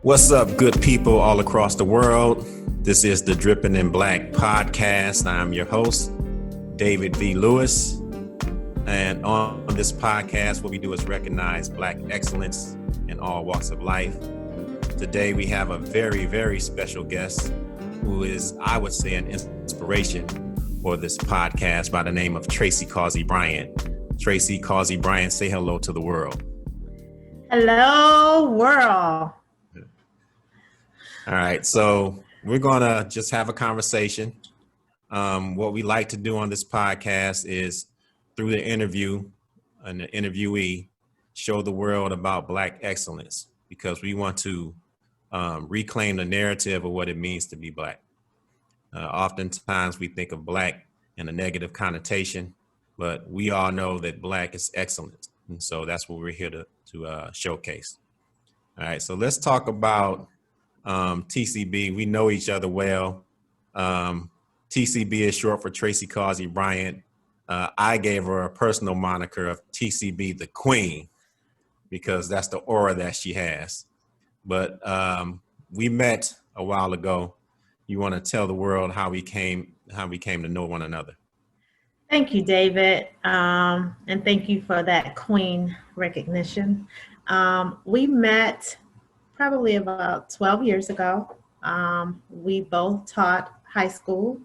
What's up, good people all across the world? This is the Drippin' in Black podcast. I'm your host, David V. Lewis. And on this podcast, what we do is recognize Black excellence in all walks of life. Today, we have a very, very special guest who is, I would say, an inspiration for this podcast by the name of Tracy Bryant. Tracy Bryant, say hello to the world. Hello, world. All right, so we're going to just have a conversation. What we like to do on this podcast is through the interview and the interviewee, show the world about Black excellence because we want to reclaim the narrative of what it means to be Black. Oftentimes we think of Black in a negative connotation, but we all know that Black is excellence. And so that's what we're here to showcase. All right, so let's talk about TCB. We know each other well. TCB is short for Tracy Bryant. I gave her a personal moniker of TCB the Queen because that's the aura that she has. But we met a while ago. You want to tell the world how we came to know one another? Thank you, David, and thank you for that Queen recognition. We met probably about 12 years ago. We both taught high school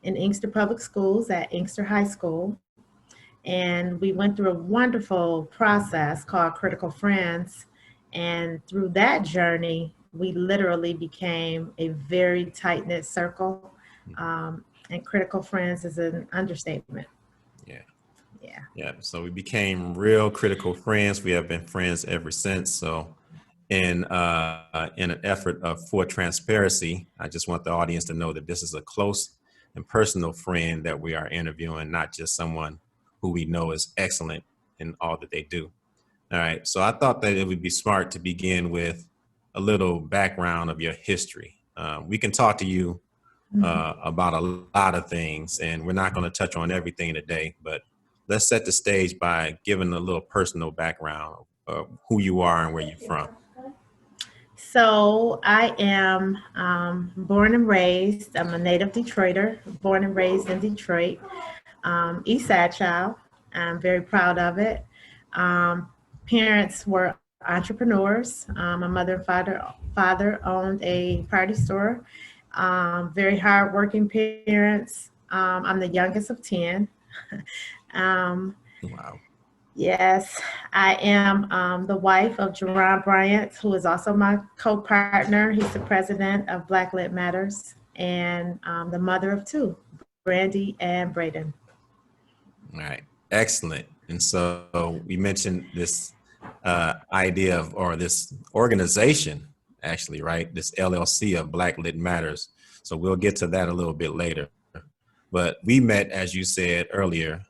in Inkster Public Schools at Inkster High School. And we went through a wonderful process called Critical Friends. And through that journey, we literally became a very tight-knit circle. And Critical Friends is an understatement. Yeah. So we became real critical friends. We have been friends ever since. So in an effort for transparency, I just want the audience to know that this is a close and personal friend that we are interviewing, not just someone who we know is excellent in all that they do. All right. So I thought that it would be smart to begin with a little background of your history. We can talk to you about a lot of things, and we're not going to touch on everything today, but let's set the stage by giving a little personal background of who you are and where you're from. So I am born and raised, I'm a native Detroiter, born and raised in Detroit, East Side child. I'm very proud of it. Parents were entrepreneurs. My mother and father owned a party store. Very hardworking parents. I'm the youngest of 10. Wow. Yes, I am the wife of Bryant, who is also my co-partner. He's the president of Black Lit Matters, and the mother of 2, Brandy and Braden. All right, excellent. And so we mentioned this idea of, or this organization, actually, right? This LLC of Black Lit Matters. So we'll get to that a little bit later. But we met, as you said earlier,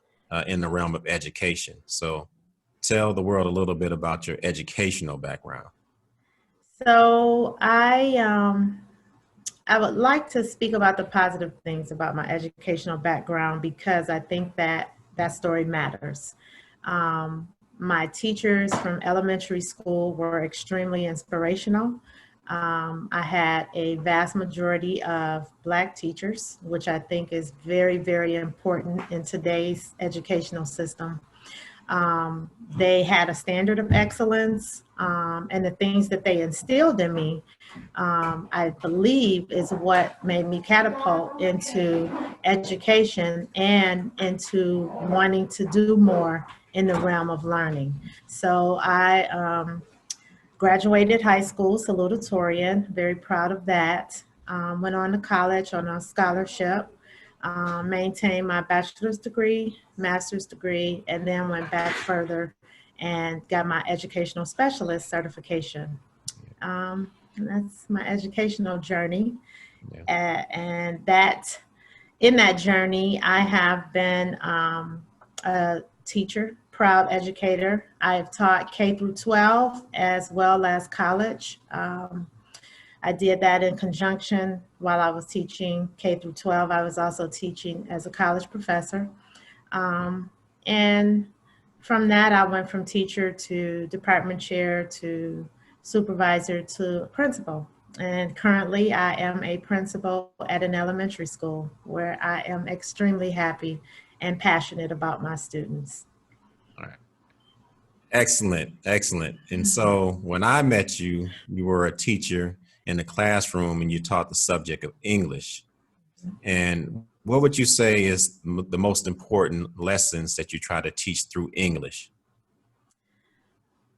in the realm of education. So tell the world a little bit about your educational background. So I would like to speak about the positive things about my educational background because I think that story matters. My teachers from elementary school were extremely inspirational. I had a vast majority of Black teachers, which I think is very, very important in today's educational system. They had a standard of excellence, and the things that they instilled in me, I believe, is what made me catapult into education and into wanting to do more in the realm of learning. So I graduated high school salutatorian, very proud of that. Went on to college on a scholarship, maintained my bachelor's degree, master's degree, and then went back further and got my educational specialist certification. That's my educational journey. Yeah. And that in that journey, I have been a teacher, proud educator. I have taught K through 12 as well as college. I did that in conjunction while I was teaching K through 12. I was also teaching as a college professor. And from that, I went from teacher to department chair to supervisor to principal. And currently I am a principal at an elementary school where I am extremely happy and passionate about my students. All right. Excellent, excellent. And so when I met you, you were a teacher in the classroom and you taught the subject of English. And what would you say is the most important lessons that you try to teach through English?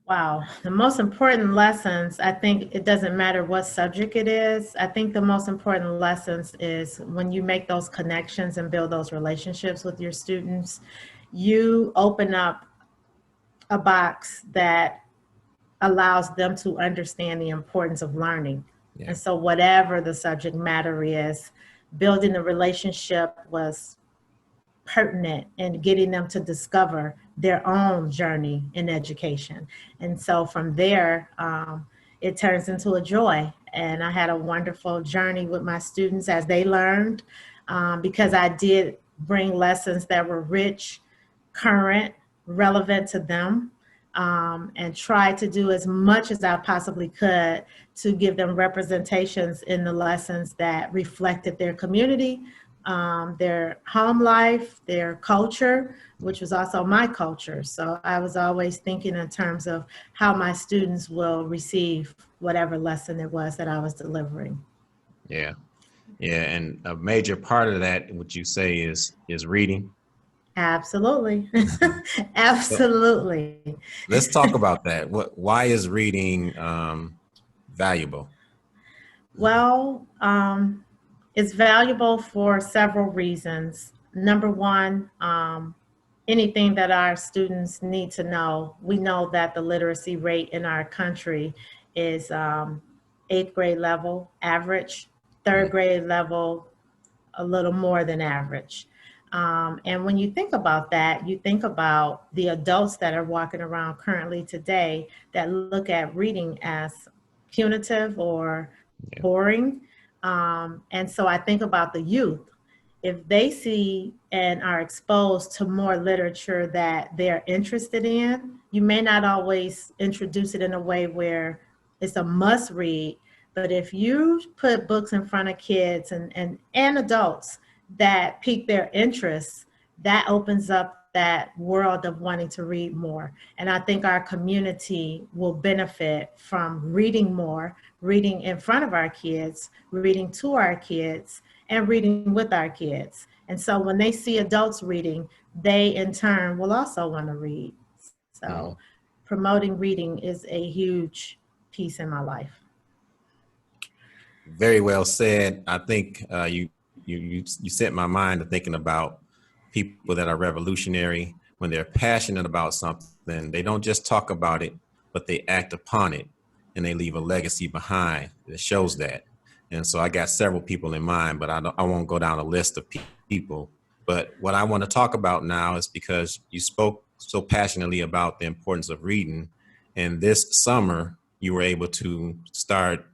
Wow, the most important lessons, I think it doesn't matter what subject it is. I think the most important lessons is when you make those connections and build those relationships with your students, you open up a box that allows them to understand the importance of learning. Yeah. And so whatever the subject matter is, building a relationship was pertinent in getting them to discover their own journey in education. And so from there, it turns into a joy. And I had a wonderful journey with my students as they learned, because I did bring lessons that were rich, current, relevant to them, and try to do as much as I possibly could to give them representations in the lessons that reflected their community, their home life, their culture, which was also my culture. So I was always thinking in terms of how my students will receive whatever lesson it was that I was delivering. Yeah. Yeah. And a major part of that, what you say is reading. Absolutely. Absolutely. Let's talk about that. Why is reading valuable? Well, it's valuable for several reasons. Number one, anything that our students need to know. We know that the literacy rate in our country is 8th grade level average, 3rd grade level a little more than average. And when you think about that, you think about the adults that are walking around currently today that look at reading as punitive or boring. And so I think about the youth. If they see and are exposed to more literature that they're interested in, you may not always introduce it in a way where it's a must read, but if you put books in front of kids and adults that pique their interests, that opens up that world of wanting to read more. And I think our community will benefit from reading more, reading in front of our kids, reading to our kids, and reading with our kids. And so when they see adults reading, they in turn will also want to read. So promoting reading is a huge piece in my life. Very well said. I think you set my mind to thinking about people that are revolutionary. When they're passionate about something, they don't just talk about it, but they act upon it, and they leave a legacy behind that shows that. And so I got several people in mind, but I won't go down a list of people. But what I want to talk about now is because you spoke so passionately about the importance of reading, and this summer you were able to start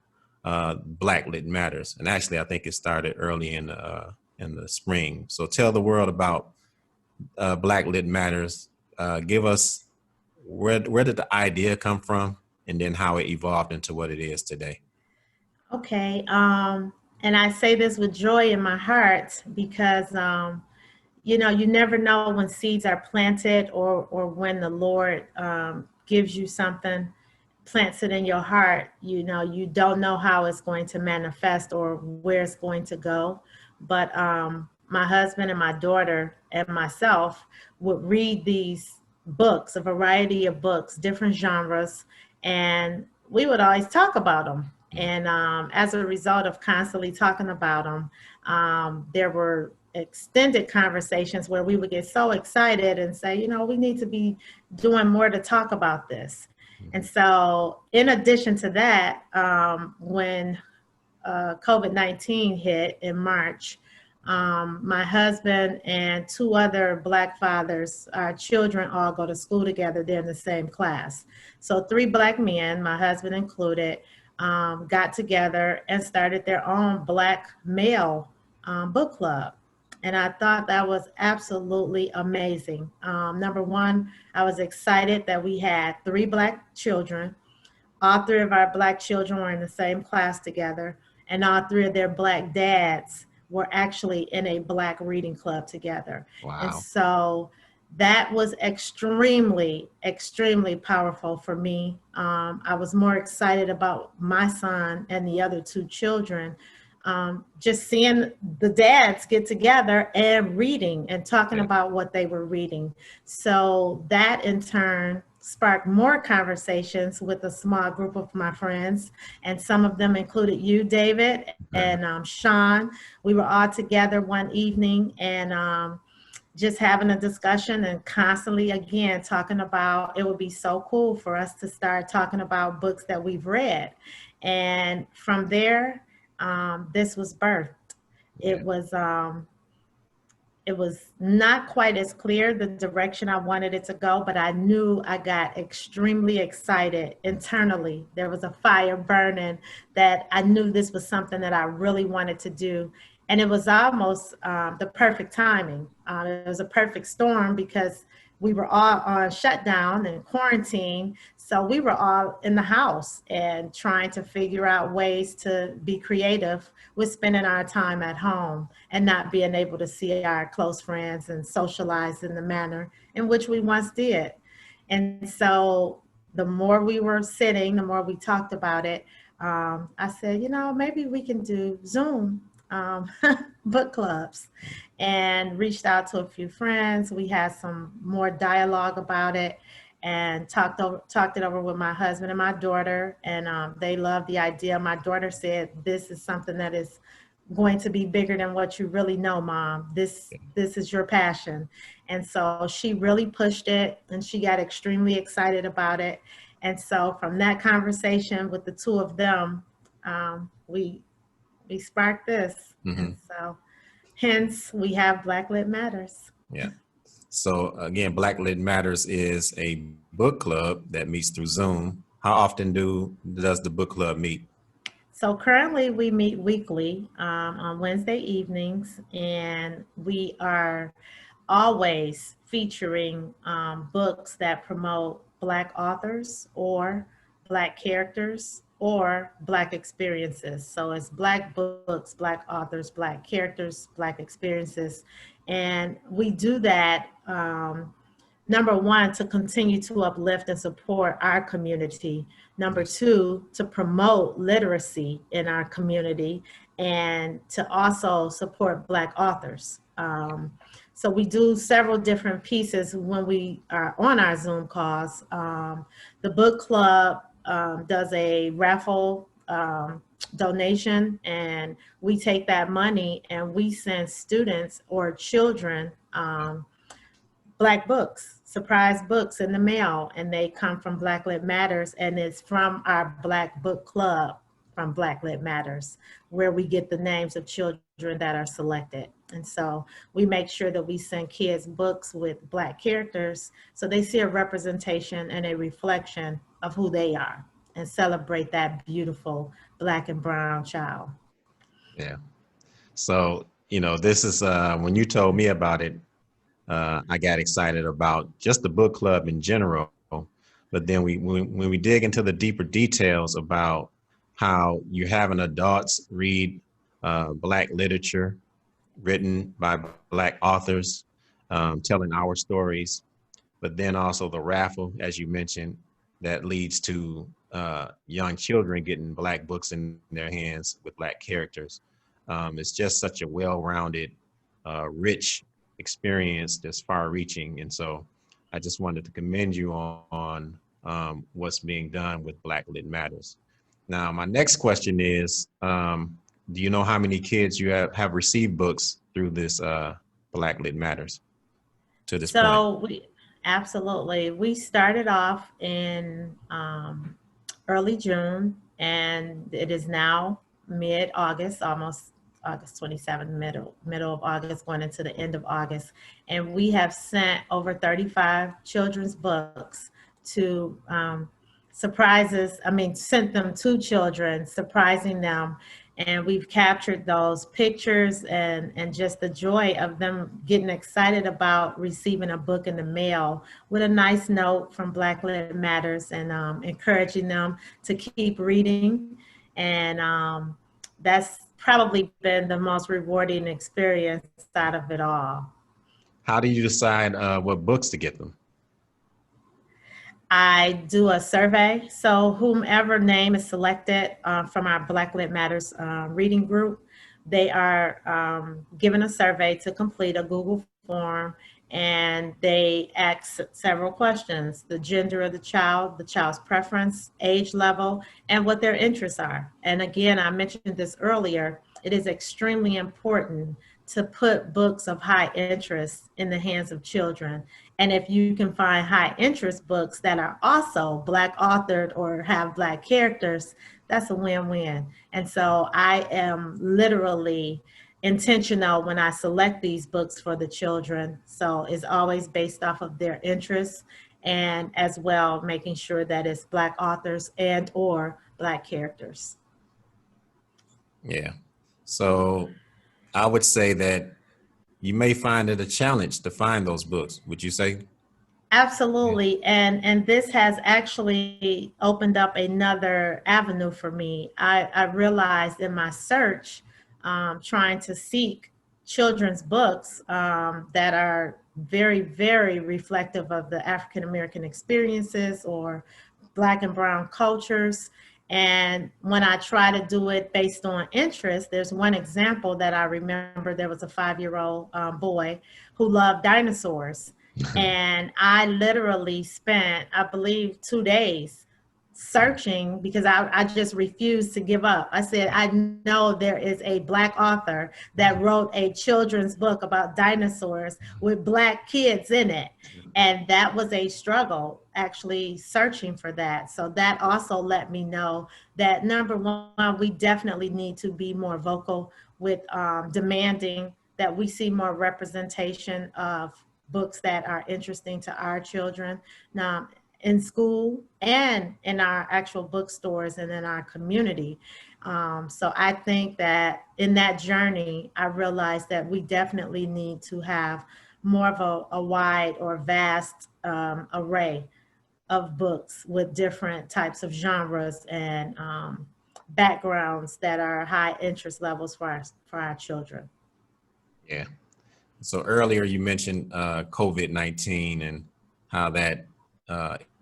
Black Lit Matters, and actually I think it started early in the spring. So tell the world about Black Lit Matters. Give us where did the idea come from, and then how it evolved into what it is today. Okay, and I say this with joy in my heart because you know, you never know when seeds are planted or when the Lord gives you something, plants it in your heart. You know, you don't know how it's going to manifest or where it's going to go. But my husband and my daughter and myself would read these books, a variety of books, different genres, and we would always talk about them. And as a result of constantly talking about them, there were extended conversations where we would get so excited and say, you know, we need to be doing more to talk about this. And so in addition to that, when COVID-19 hit in March, my husband and 2 other Black fathers, our children all go to school together. They're in the same class. So 3 Black men, my husband included, got together and started their own Black male book club. And I thought that was absolutely amazing. Number one, I was excited that we had 3 Black children, all three of our Black children were in the same class together, and all three of their Black dads were actually in a Black reading club together. And Wow. so that was extremely, extremely powerful for me. I was more excited about my son and the other two children, just seeing the dads get together and reading and talking about what they were reading. So that in turn sparked more conversations with a small group of my friends, and some of them included you, David, and Sean. We were all together one evening and just having a discussion and constantly, again, talking about it would be so cool for us to start talking about books that we've read. And from there, this was birthed. It was not quite as clear the direction I wanted it to go, but I knew I got extremely excited internally. There was a fire burning that I knew this was something that I really wanted to do. And it was almost the perfect timing. It was a perfect storm because we were all on shutdown and quarantine. So we were all in the house and trying to figure out ways to be creative with spending our time at home and not being able to see our close friends and socialize in the manner in which we once did. And so the more we were sitting, the more we talked about it, I said, maybe we can do Zoom book clubs, and reached out to a few friends. We had some more dialogue about it and talked it over with my husband and my daughter, and they loved the idea. My daughter said, this is something that is going to be bigger than what you really know, Mom. This is your passion. And so she really pushed it, and she got extremely excited about it. And so from that conversation with the two of them, we sparked this. And so hence we have Black Lit Matters. Yeah. So again, Black Lit Matters is a book club that meets through Zoom. How often does the book club meet? So currently we meet weekly on Wednesday evenings, and we are always featuring books that promote Black authors or Black characters or Black experiences. So it's Black books, Black authors, Black characters, Black experiences. And we do that, number one, to continue to uplift and support our community. Number two, to promote literacy in our community and to also support Black authors. So we do several different pieces when we are on our Zoom calls. The book club does a raffle donation, and we take that money and we send students or children Black books, surprise books in the mail, and they come from Black Lit Matters, and it's from our Black book club from Black Lit Matters, where we get the names of children that are selected. And so we make sure that we send kids books with Black characters so they see a representation and a reflection of who they are and celebrate that beautiful Black and brown child. Yeah. So, this is when you told me about it, I got excited about just the book club in general. But then when we dig into the deeper details about how you're having adults read Black literature written by Black authors, telling our stories, but then also the raffle, as you mentioned, that leads to young children getting Black books in their hands with Black characters. It's just such a well-rounded, rich experience that's far-reaching. And so I just wanted to commend you on what's being done with Black Lit Matters. Now, my next question is, do you know how many kids you have received books through this Black Lit Matters to this point? So absolutely. We started off in early June, and it is now mid-August, almost August 27th, middle of August, going into the end of August. And we have sent over 35 children's books to sent them to children, surprising them And we've captured those pictures and just the joy of them getting excited about receiving a book in the mail with a nice note from Black Lit Matters, and encouraging them to keep reading. And that's probably been the most rewarding experience out of it all. How do you decide what books to get them? I do a survey. So whomever name is selected from our Black Lit Matters reading group, they are given a survey to complete, a Google form, and they ask several questions: the gender of the child's preference, age level, and what their interests are. And again, I mentioned this earlier, it is extremely important to put books of high interest in the hands of children. And if you can find high interest books that are also Black authored or have Black characters, that's a win-win. And so I am literally intentional when I select these books for the children. So it's always based off of their interests, and as well making sure that it's Black authors and or Black characters. Yeah. So I would say that you may find it a challenge to find those books. Would you say? Absolutely. And this has actually opened up another avenue for me. I realized in my search, trying to seek children's books that are very, very reflective of the African American experiences or Black and Brown cultures. And when I try to do it based on interest, there's one example that I remember. There was a 5-year-old boy who loved dinosaurs. And I literally spent, I believe, 2 days searching because I just refused to give up. I said, I know there is a Black author that wrote a children's book about dinosaurs with Black kids in it. And that was a struggle, actually searching for that. So that also let me know that, number one, we definitely need to be more vocal with demanding that we see more representation of books that are interesting to our children now in school and in our actual bookstores and in our community. So I think that in that journey, I realized that we definitely need to have more of a wide or vast array of books with different types of genres and backgrounds that are high interest levels for our children. Yeah. So earlier you mentioned COVID-19 and how that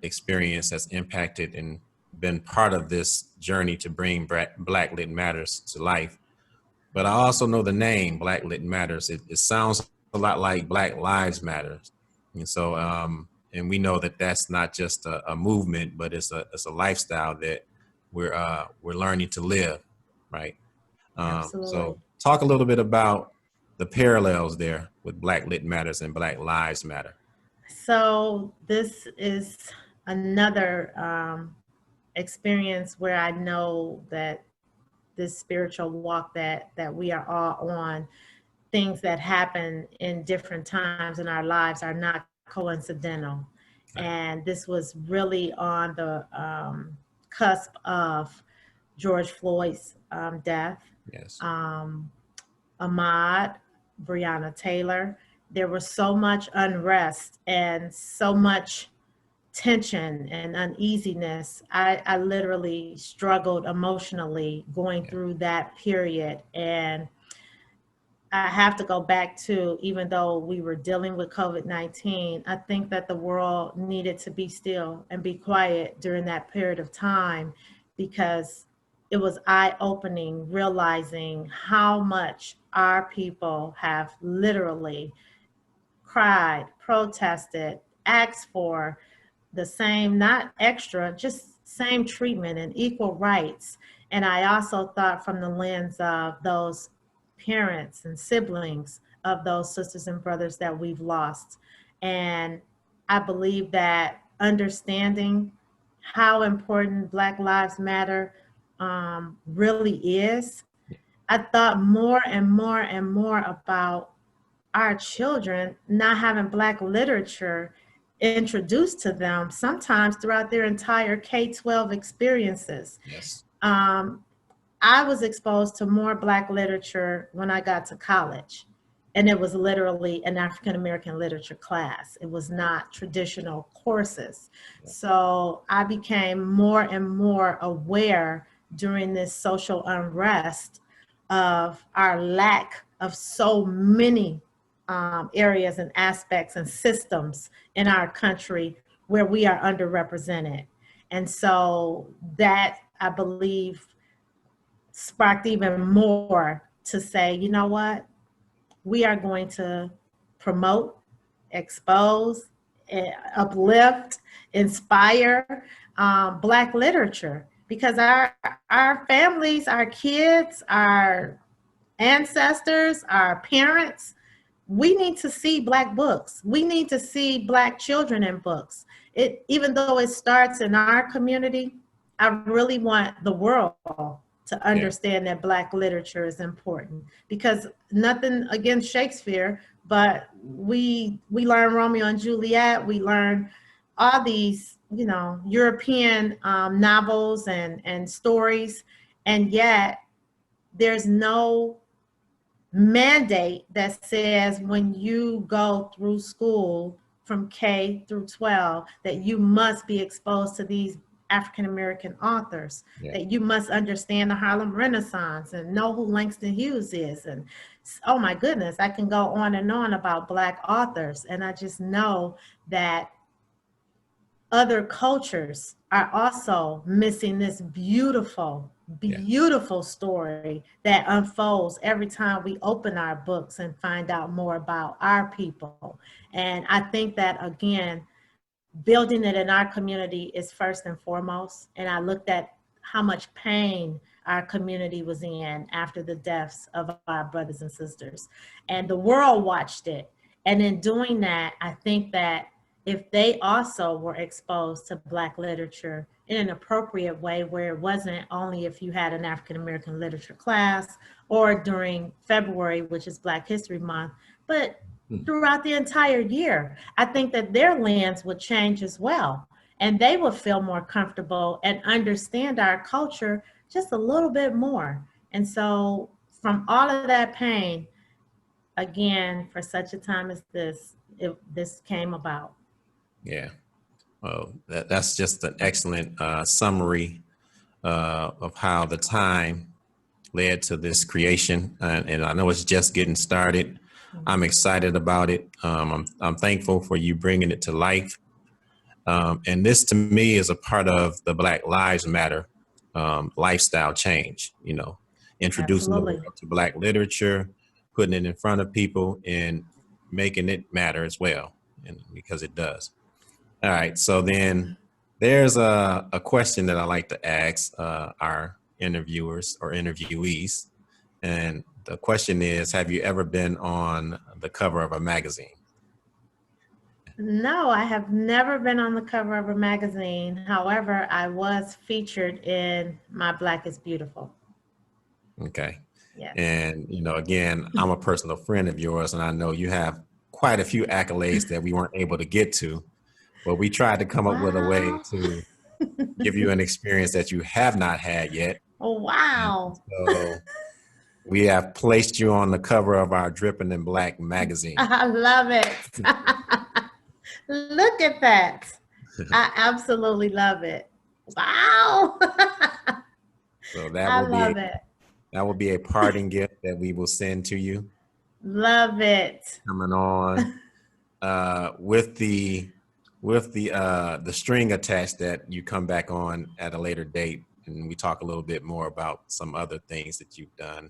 experience has impacted and been part of this journey to bring Black Lit Matters to life. But I also know the name Black Lit Matters. It sounds a lot like Black Lives Matter. And so, and we know that that's not just a movement, but it's a lifestyle that we're learning to live, right? Absolutely. So talk a little bit about the parallels there with Black Lit Matters and Black Lives Matter. So this is another experience where I know that this spiritual walk that we are all on, things that happen in different times in our lives are not coincidental. And this was really on the cusp of George Floyd's death. Yes. Ahmaud, Breonna Taylor. There was so much unrest and so much tension and uneasiness. I literally struggled emotionally going through that period. And I have to go back to, even though we were dealing with COVID-19, I think that the world needed to be still and be quiet during that period of time, because it was eye-opening, realizing how much our people have literally cried, protested, asked for the same, not extra, just same treatment and equal rights. And I also thought from the lens of those parents and siblings of those sisters and brothers that we've lost. And I believe that understanding how important Black Lives Matter really is, I thought more and more and more about our children not having Black literature introduced to them, sometimes throughout their entire K-12 experiences. Yes. I was exposed to more Black literature when I got to college. And it was literally an African American literature class. It was not traditional courses. So I became more and more aware during this social unrest of our lack of so many areas and aspects and systems in our country where we are underrepresented. And so that, I believe, sparked even more to say, you know what? We are going to promote, expose, uplift, inspire Black literature, because our families, our kids, our ancestors, our parents, we need to see Black books. We need to see Black children in books. Even though it starts in our community, I really want the world to understand that Black literature is important, because nothing against Shakespeare, but we learn Romeo and Juliet, we learn all these, you know, European novels and stories, and yet there's no mandate that says when you go through school from K through 12 that you must be exposed to these African American authors, that you must understand the Harlem Renaissance and know who Langston Hughes is. And oh my goodness, I can go on and on about Black authors. And I just know that other cultures are also missing this beautiful, beautiful story that unfolds every time we open our books and find out more about our people. And I think that, again, building it in our community is first and foremost. And I looked at how much pain our community was in after the deaths of our brothers and sisters. And the world watched it. And in doing that, I think that if they also were exposed to Black literature in an appropriate way, where it wasn't only if you had an African American literature class or during February, which is Black History Month, but throughout the entire year, I think that their lens would change as well. And they would feel more comfortable and understand our culture just a little bit more. And so from all of that pain, again, for such a time as this, this came about. Yeah. Well, that's just an excellent summary of how the time led to this creation. And I know it's just getting started. I'm excited about it. I'm thankful for you bringing it to life. And this, to me, is a part of the Black Lives Matter lifestyle change, you know, introducing the world to Black literature, putting it in front of people, and making it matter as well, and because it does. All right, so then there's a question that I like to ask our interviewers or interviewees. And the question is, have you ever been on the cover of a magazine? No, I have never been on the cover of a magazine. However, I was featured in My Black is Beautiful. Okay. Yes. And, you know, again, I'm a personal friend of yours, and I know you have quite a few accolades that we weren't able to get to. But we tried to come up with a way to give you an experience that you have not had yet. Oh, wow. And so we have placed you on the cover of our Drippin' in Black magazine. I love it. Look at that. I absolutely love it. Wow. So that will be a parting gift that we will send to you. Love it. Coming on with the string attached that you come back on at a later date, and we talk a little bit more about some other things that you've done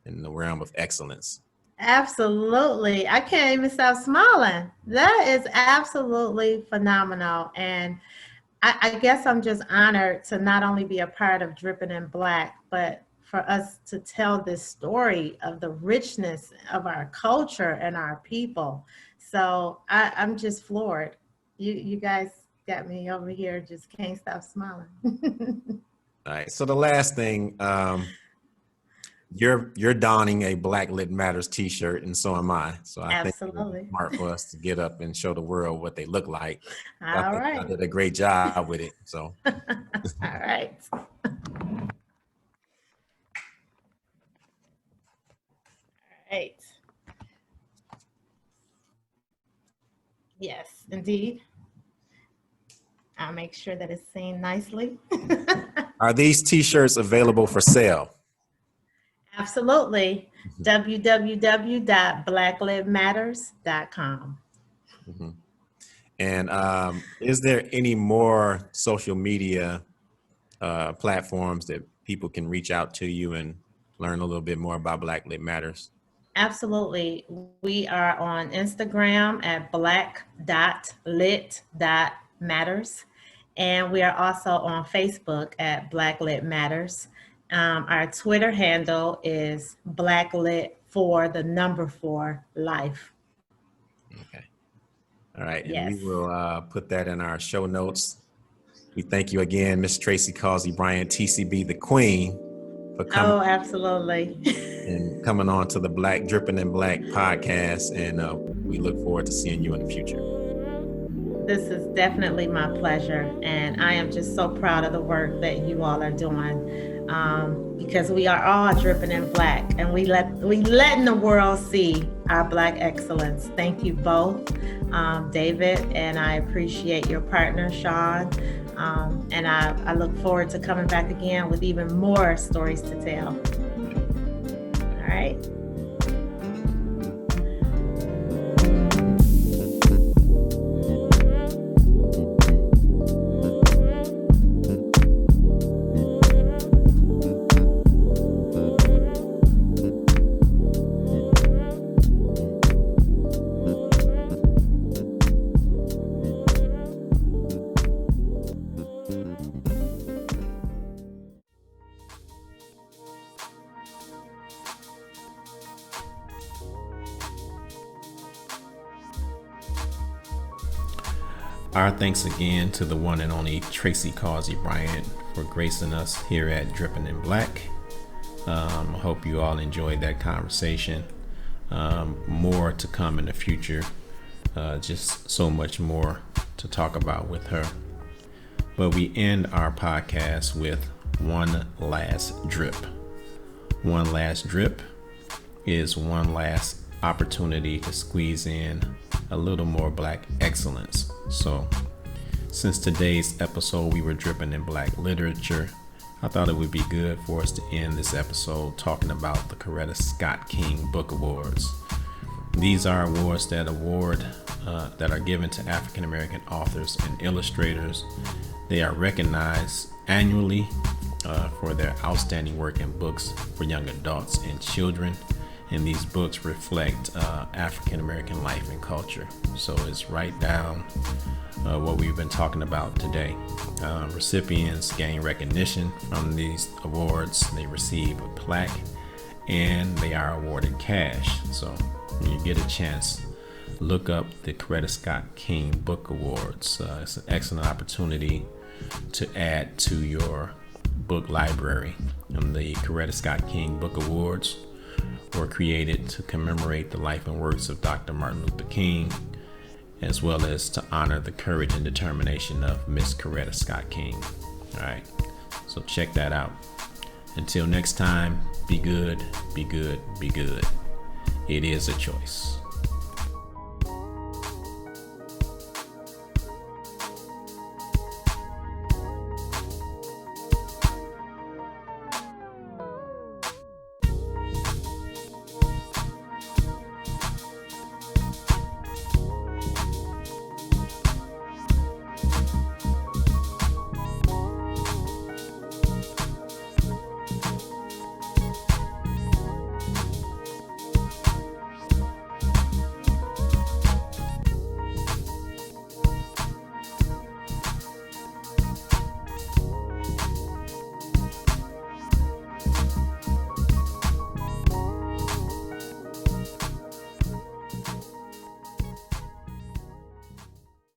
in the realm of excellence. Absolutely. I can't even stop smiling. That is absolutely phenomenal. And I guess I'm just honored to not only be a part of Drippin' in Black, but for us to tell this story of the richness of our culture and our people. So I'm just floored. You guys got me over here, just can't stop smiling. All right. So the last thing, you're donning a Black Lit Matters t-shirt, and so am I. So I think it's smart for us to get up and show the world what they look like. All right. I did a great job with it. So all right. Yes, indeed. I'll make sure that it's seen nicely. Are these T-shirts available for sale? Absolutely. www.blacklivematters.com. Mhm. And is there any more social media platforms that people can reach out to you and learn a little bit more about Black Lit Matters? Absolutely. We are on Instagram at black.lit.matters. And we are also on Facebook at Black Lit Matters. Our Twitter handle is Blacklit for the number 4 life. Okay. All right. And Yes. we will put that in our show notes. We thank you again, Miss Tracy Causey Bryant, TCB the Queen, for coming. Oh, absolutely. And coming on to the Black Dripping in Black podcast. And we look forward to seeing you in the future. This is definitely my pleasure. And I am just so proud of the work that you all are doing, because we are all dripping in black, and we letting the world see our Black excellence. Thank you both, David, and I appreciate your partner, Sean. And I look forward to coming back again with even more stories to tell. All right. Our thanks again to the one and only Tracy Causey Bryant for gracing us here at Dripping in Black. I hope you all enjoyed that conversation. More to come in the future. Just so much more to talk about with her. But we end our podcast with one last drip. One last drip is one last opportunity to squeeze in a little more Black excellence. So since today's episode we were dripping in Black literature, I thought it would be good for us to end this episode talking about the Coretta Scott King Book Awards. These are awards that are given to African American authors and illustrators. They are recognized annually for their outstanding work in books for young adults and children. And these books reflect African American life and culture. So it's right down what we've been talking about today. Recipients gain recognition from these awards. They receive a plaque and they are awarded cash. So when you get a chance, look up the Coretta Scott King Book Awards. It's an excellent opportunity to add to your book library. And the Coretta Scott King Book Awards were created to commemorate the life and works of Dr. Martin Luther King, as well as to honor the courage and determination of Miss Coretta Scott King. All right, so check that out. Until next time, be good, be good, be good. It is a choice.